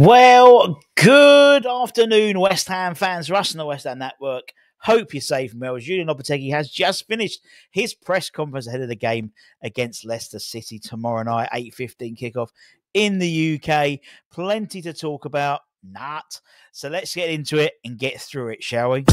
Well, good afternoon, West Ham fans. Russ on the West Ham Network. Hope you're safe and well. Julian Lopetegui has just finished his press conference ahead of the game against Leicester City tomorrow night, 8:15 kickoff in the UK. Plenty to talk about. Not. So let's get into it and get through it, shall we?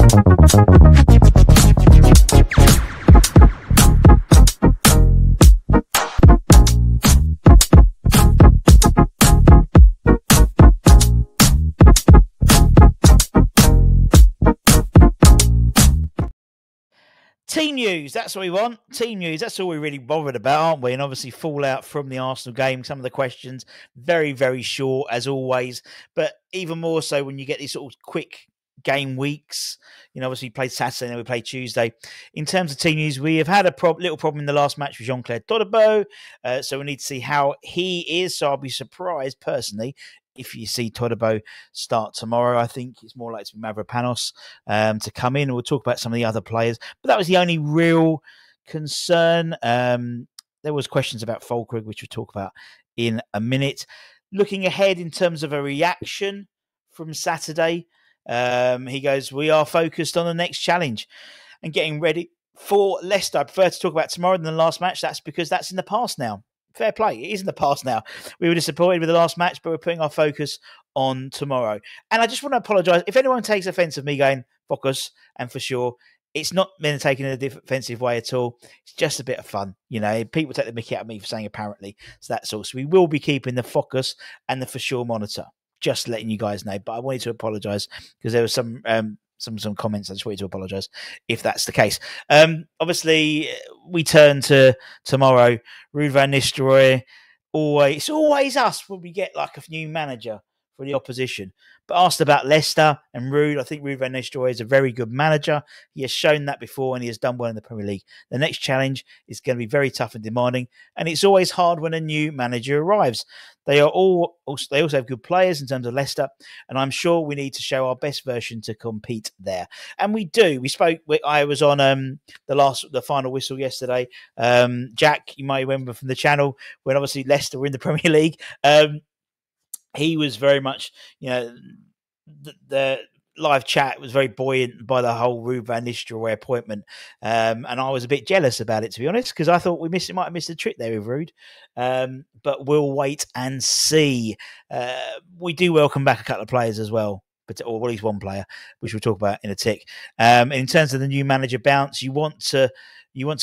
Team news, that's what we want. Team news, that's all we're really bothered about, aren't we? And obviously fallout from the Arsenal game. Some of the questions, very, very short, as always. But even more so when you get these sort of quick game weeks. You know, obviously we played Saturday and then we played Tuesday. In terms of team news, we have had a little problem in the last match with Jean-Claude Todibo. So we need to see how he is. So I'll be surprised, personally, if you see Todibo start tomorrow. I think it's more likely to be Mavropanos to come in. We'll talk about some of the other players. But that was the only real concern. There was questions about Fullkrug, which we'll talk about in a minute. Looking ahead in terms of a reaction from Saturday, he goes, we are focused on the next challenge and getting ready for Leicester. I prefer to talk about tomorrow than the last match. That's because that's in the past now. Fair play. It is in the past now. We were disappointed with the last match, but we're putting our focus on tomorrow. And I just want to apologise. If anyone takes offence of me going focus, and for sure, it's not meant to take in a defensive way at all. It's just a bit of fun. You know, people take the mickey out of me for saying apparently. So that's all. So we will be keeping the focus and the for sure monitor. Just letting you guys know. But I wanted to apologise because there was some comments. I just wanted to apologise if that's the case. Obviously, we turn to tomorrow. Ruud van Nistelrooy, it's always us when we get like a new manager for the opposition. But asked about Leicester and Ruud, I think Ruud van Nistelrooy is a very good manager. He has shown that before and he has done well in the Premier League. The next challenge is going to be very tough and demanding, and it's always hard when a new manager arrives. They also have good players in terms of Leicester, and I'm sure we need to show our best version to compete there. And we do. I was on the final whistle yesterday. Jack, you might remember from the channel, when obviously Leicester were in the Premier League. He was very much, you know, the live chat was very buoyant by the whole Ruud van Nistelrooy appointment. And I was a bit jealous about it, to be honest, because I thought we might have missed a trick there with Ruud. But we'll wait and see. We do welcome back a couple of players as well, or at least one player, which we'll talk about in a tick. In terms of the new manager bounce, you want to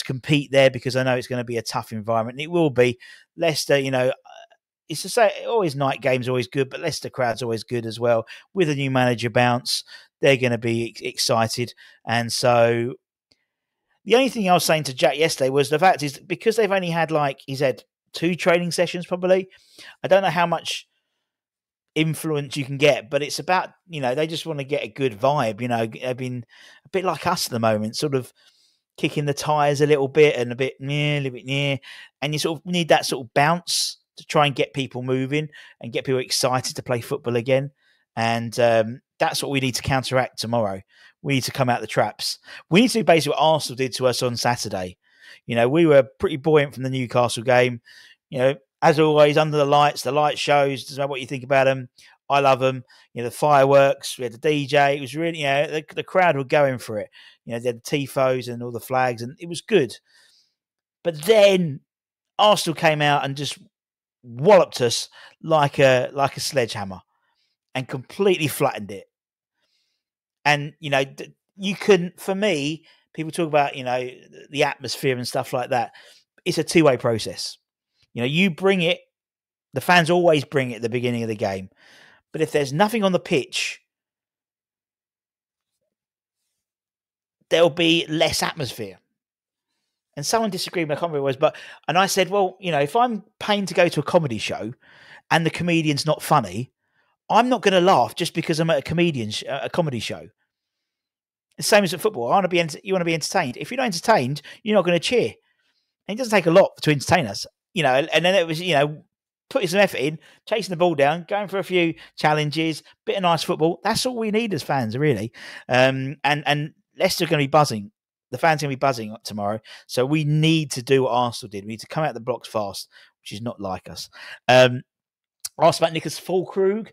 compete there because I know it's going to be a tough environment. And it will be. Leicester, you know, it's to say, always night games always good, but Leicester crowd's always good as well. With a new manager bounce, they're going to be excited. And so the only thing I was saying to Jack yesterday was the fact is because they've only had, like, he said, 2 training sessions probably. I don't know how much influence you can get, but it's about, you know, they just want to get a good vibe. You know, they've been a bit like us at the moment, sort of kicking the tyres a little bit and a bit near. And you sort of need that sort of bounce to try and get people moving and get people excited to play football again. And that's what we need to counteract tomorrow. We need to come out the traps. We need to do basically what Arsenal did to us on Saturday. You know, we were pretty buoyant from the Newcastle game. You know, as always, under the light shows. Doesn't matter what you think about them. I love them. You know, the fireworks, we had the DJ. It was really, you know, the crowd were going for it. You know, they had the tifos and all the flags, and it was good. But then Arsenal came out and just walloped us like a sledgehammer and completely flattened it. And, you know, you can, for me, people talk about, you know, the atmosphere and stuff like that. It's a two-way process. You know, you bring it, the fans always bring it at the beginning of the game. But if there's nothing on the pitch, there'll be less atmosphere. And someone disagreed, but I can't remember what it was. And I said, well, you know, if I'm paying to go to a comedy show and the comedian's not funny, I'm not going to laugh just because I'm at a comedy show. The same as at football. You want to be entertained. If you're not entertained, you're not going to cheer. And it doesn't take a lot to entertain us, you know. And then it was, you know, putting some effort in, chasing the ball down, going for a few challenges, bit of nice football. That's all we need as fans, really. And Leicester are going to be buzzing. The fans are going to be buzzing tomorrow. So we need to do what Arsenal did. We need to come out the blocks fast, which is not like us. Asked about Nicholas Fullkrug.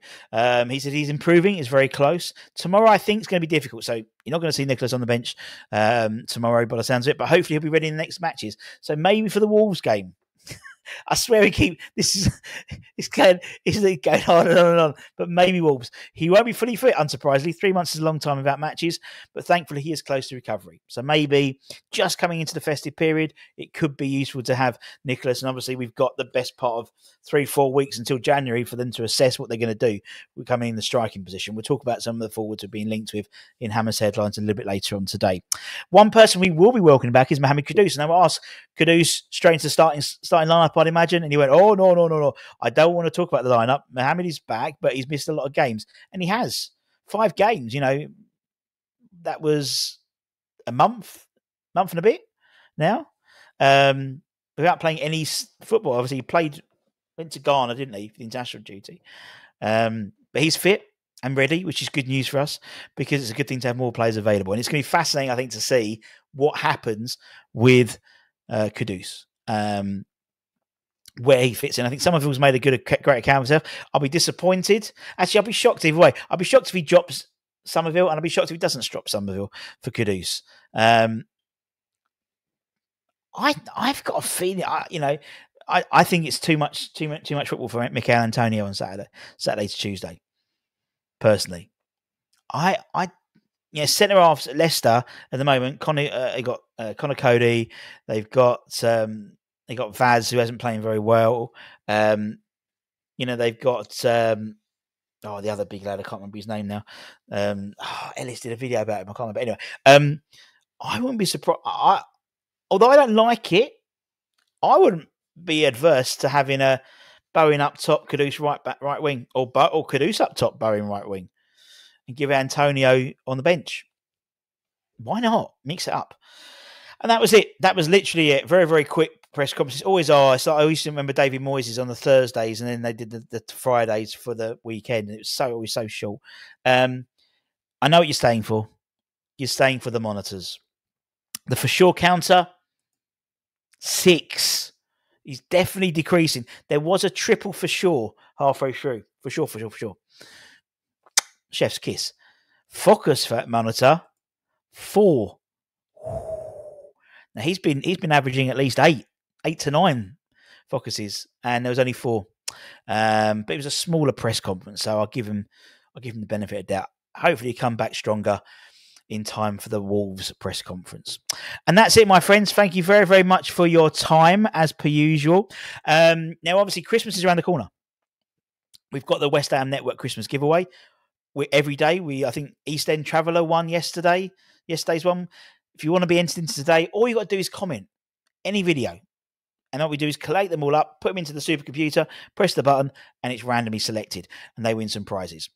He said he's improving. He's very close. Tomorrow, I think, is going to be difficult. So you're not going to see Nicholas on the bench tomorrow by the sounds of it. But hopefully he'll be ready in the next matches. So maybe for the Wolves game. I swear it's going on and on and on. But maybe Wolves. He won't be fully fit, unsurprisingly. 3 months is a long time without matches, but thankfully he is close to recovery. So maybe just coming into the festive period, it could be useful to have Nicholas. And obviously we've got the best part of 3-4 weeks until January for them to assess what they're going to do. We're coming in the striking position. We'll talk about some of the forwards we've been linked with in Hammer's headlines a little bit later on today. One person we will be welcoming back is Mohamed Kudus. And I asked Kudus straight into starting lineup, I'd imagine. And he went, oh, no. I don't want to talk about the lineup. Mohamed is back, but he's missed a lot of games. And he has 5 games, that was a month and a bit now, without playing any football. Obviously, he went to Ghana, didn't he, for the international duty. But he's fit and ready, which is good news for us because it's a good thing to have more players available. And it's going to be fascinating, I think, to see what happens with Kudus. Where he fits in. I think Somerville's made a great account of himself. I'll be disappointed. Actually, I'll be shocked either way. I'll be shocked if he drops Somerville, and I'll be shocked if he doesn't drop Somerville for Kudus. I've got a feeling, I think it's too much football for Mikel Antonio on Saturday to Tuesday. Personally, centre halves at Leicester at the moment. They got Connor Cody. They've got Vaz, who hasn't playing very well. They've got the other big lad. I can't remember his name now. Ellis did a video about him. I can't remember. Anyway, I wouldn't be surprised. Although I don't like it, I wouldn't be adverse to having a Bowen up top, Kudus right wing, or Kudus up top, Bowen right wing, and give Antonio on the bench. Why not? Mix it up. And that was it. That was literally it. Very, very quick press conferences. Always are. So I used to remember David Moyes on the Thursdays, and then they did the Fridays for the weekend. And it was always so short. I know what you're staying for. You're staying for the monitors. The for sure counter, 6. He's definitely decreasing. There was a triple for sure halfway through. For sure. Chef's kiss. Focus for monitor, 4. Now he's been averaging at least 8 to 9 focuses, and there was only 4. But it was a smaller press conference, so I'll give him the benefit of doubt. Hopefully, he come back stronger in time for the Wolves press conference. And that's it, my friends. Thank you very, very much for your time, as per usual. Now, obviously, Christmas is around the corner. We've got the West Ham Network Christmas giveaway. Every day, I think East End Traveller won yesterday's one. If you want to be entered into today, all you got to do is comment any video. And what we do is collate them all up, put them into the supercomputer, press the button, and it's randomly selected. And they win some prizes.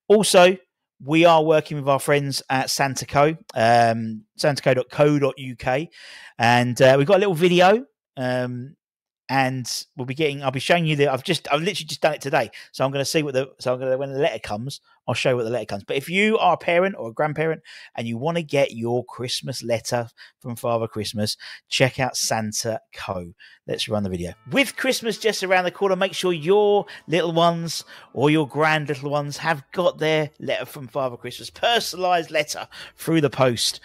Also, we are working with our friends at Santaco, santaco.co.uk. And we've got a little video. And I'll be showing you I've literally just done it today. So I'm going to see when the letter comes, I'll show you what the letter comes. But if you are a parent or a grandparent and you want to get your Christmas letter from Father Christmas, check out Santa Co. Let's run the video. With Christmas just around the corner, make sure your little ones or your grand little ones have got their letter from Father Christmas, personalised letter through the post.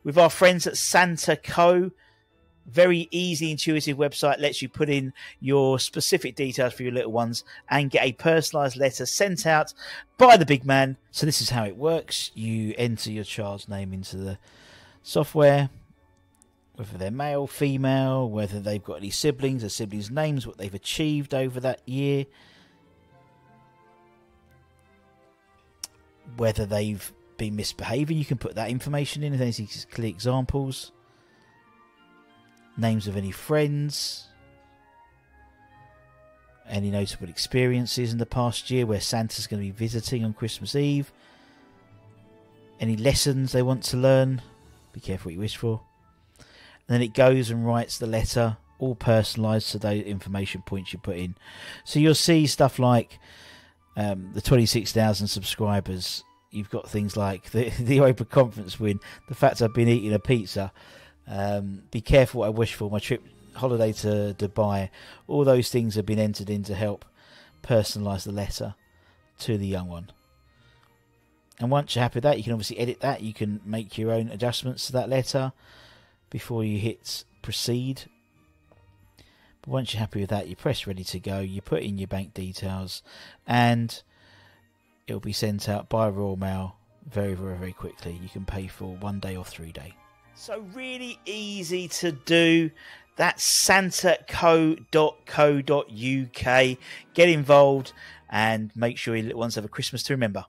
With our friends at Santa Co. Very easy, intuitive website, lets you put in your specific details for your little ones and get a personalised letter sent out by the big man. So this is how it works. You enter your child's name into the software, whether they're male, female, whether they've got any siblings, their siblings' names, what they've achieved over that year, whether they've been misbehaving. You can put that information in. There's these clear examples. Names of any friends, any notable experiences in the past year where Santa's going to be visiting on Christmas Eve, any lessons they want to learn, be careful what you wish for. And then it goes and writes the letter, all personalised to those information points you put in. So you'll see stuff like the 26,000 subscribers. You've got things like the Open Conference win, the fact I've been eating a pizza, be careful what I wish for, my holiday to Dubai. All those things have been entered in to help personalise the letter to the young one. And once you're happy with that, you can obviously edit that. You can make your own adjustments to that letter before you hit proceed. But once you're happy with that, you press ready to go. You put in your bank details, and it'll be sent out by Royal Mail very, very, very quickly. You can pay for 1 day or 3 day. So really easy to do. That's santaco.co.uk. Get involved and make sure your little ones have a Christmas to remember.